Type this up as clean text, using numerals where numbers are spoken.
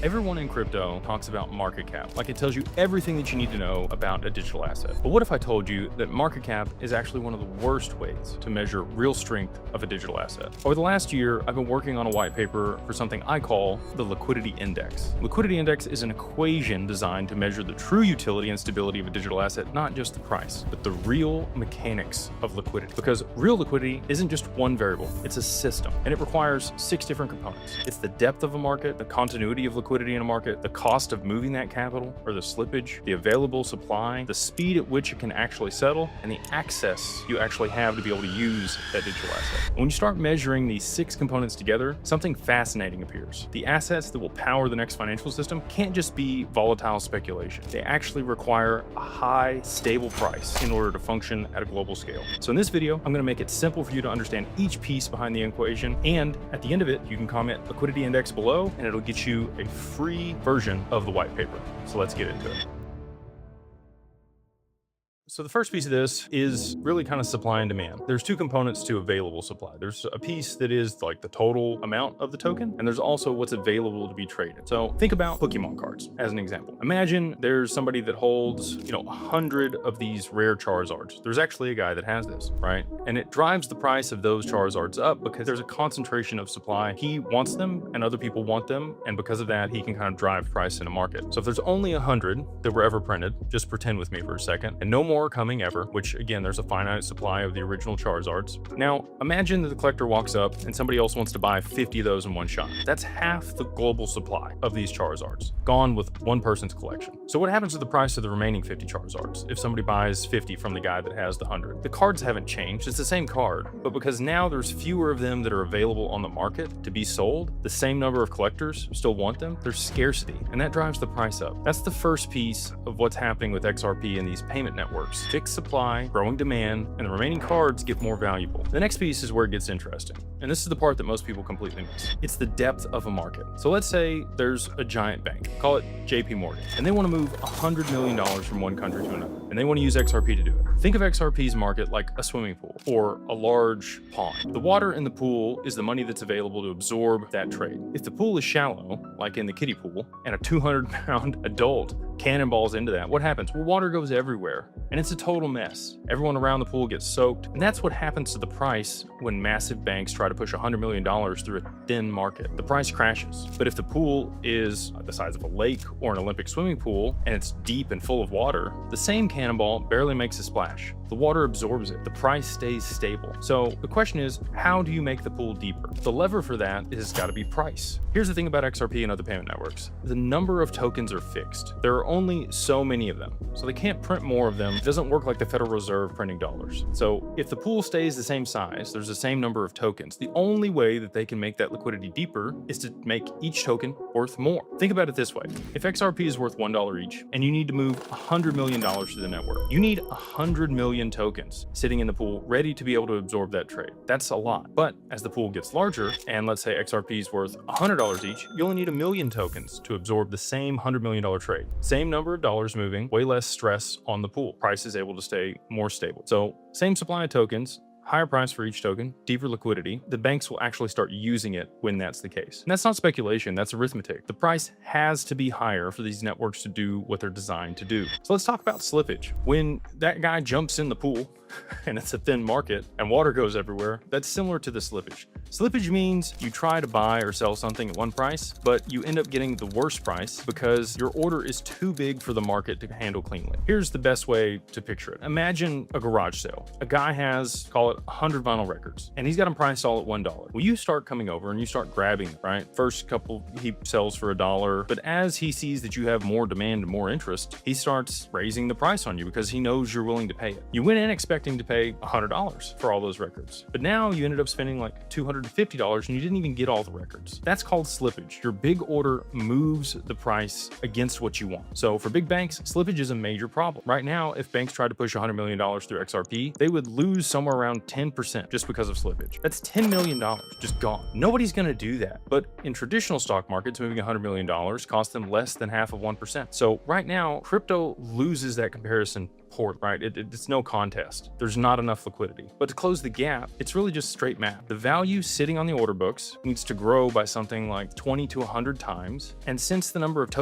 Everyone in crypto talks about market cap, like it tells you everything that you need to know about a digital asset. But what if I told you that market cap is actually one of the worst ways to measure real strength of a digital asset? Over the last year, I've been working on a white paper for something I call the liquidity index. Liquidity index is an equation designed to measure the true utility and stability of a digital asset, not just the price, but the real mechanics of liquidity. Because real liquidity isn't just one variable, it's a system, and it requires 6 different components. It's the depth of a market, the continuity of liquidity in a market, the cost of moving that capital or the slippage, the available supply, the speed at which it can actually settle, and the access you actually have to be able to use that digital asset. When you start measuring these 6 components together, something fascinating appears. The assets that will power the next financial system can't just be volatile speculation. They actually require a high, stable price in order to function at a global scale. So in this video, I'm going to make it simple for you to understand each piece behind the equation, and at the end of it, you can comment liquidity index below, and it'll get you a free version of the white paper. So let's get into it. So the first piece of this is really kind of supply and demand. There's 2 components to available supply. There's a piece that is like the total amount of the token, and there's also what's available to be traded. So think about Pokemon cards as an example. Imagine there's somebody that holds, 100 of these rare Charizards. There's actually a guy that has this, right? And it drives the price of those Charizards up because there's a concentration of supply. He wants them and other people want them, and because of that, he can kind of drive price in a market. So if there's only 100 that were ever printed, just pretend with me for a second, and no more coming ever, which again, there's a finite supply of the original Charizards. Now, imagine that the collector walks up and somebody else wants to buy 50 of those in one shot. That's half the global supply of these Charizards, gone with one person's collection. So what happens to the price of the remaining 50 Charizards if somebody buys 50 from the guy that has the 100? The cards haven't changed, it's the same card, but because now there's fewer of them that are available on the market to be sold, the same number of collectors still want them, there's scarcity, and that drives the price up. That's the first piece of what's happening with XRP and these payment networks. Fixed supply, growing demand, and the remaining cards get more valuable. The next piece is where it gets interesting, and this is the part that most people completely miss. It's the depth of a market. So let's say there's a giant bank, call it JP Morgan, and they want to move $100 million from one country to another, and they want to use XRP to do it. Think of XRP's market like a swimming pool or a large pond. The water in the pool is the money that's available to absorb that trade. If the pool is shallow, like in the kiddie pool, and a 200-pound adult cannonballs into that, what happens? Well, water goes everywhere, and it's a total mess. Everyone around the pool gets soaked, and that's what happens to the price when massive banks try to push $100 million through a thin market. The price crashes. But if the pool is the size of a lake or an Olympic swimming pool, and it's deep and full of water, the same cannonball barely makes a splash. The water absorbs it. The price stays stable. So the question is, how do you make the pool deeper? The lever for that is got to be price. Here's the thing about XRP and other payment networks. The number of tokens are fixed. There are only so many of them, so they can't print more of them. It doesn't work like the Federal Reserve printing dollars. So if the pool stays the same size, there's the same number of tokens. The only way that they can make that liquidity deeper is to make each token worth more. Think about it this way. If XRP is worth $1 each, and you need to move $100 million to the network, you need 100 million tokens sitting in the pool ready to be able to absorb that trade. That's a lot. But as the pool gets larger, and let's say XRP is worth $100 each, you only need 1 million tokens to absorb the same $100 million trade. Same number of dollars moving, way less stress on the pool. Price is able to stay more stable. So same supply of tokens, higher price for each token, deeper liquidity. The banks will actually start using it when that's the case. And that's not speculation, that's arithmetic. The price has to be higher for these networks to do what they're designed to do. So let's talk about slippage. When that guy jumps in the pool, and it's a thin market and water goes everywhere, that's similar to the slippage. Slippage means you try to buy or sell something at one price, but you end up getting the worst price because your order is too big for the market to handle cleanly. Here's the best way to picture it. Imagine a garage sale. A guy has, call it 100 vinyl records, and he's got them priced all at $1. Well, you start coming over and you start grabbing them, right? First couple he sells for $1, but as he sees that you have more demand and more interest, he starts raising the price on you because he knows you're willing to pay it. You went in expecting to pay $100 for all those records, but now you ended up spending like $250 and you didn't even get all the records. That's called slippage. Your big order moves the price against what you want. So for big banks, slippage is a major problem. Right now, if banks tried to push $100 million through XRP, they would lose somewhere around 10% just because of slippage. That's $10 million just gone. Nobody's going to do that. But in traditional stock markets, moving $100 million costs them less than half of 1%. So right now, crypto loses that comparison poorly, right? It's no contest. There's not enough liquidity. But to close the gap, it's really just straight math. The value sitting on the order books needs to grow by something like 20 to 100 times. And since the number of tokens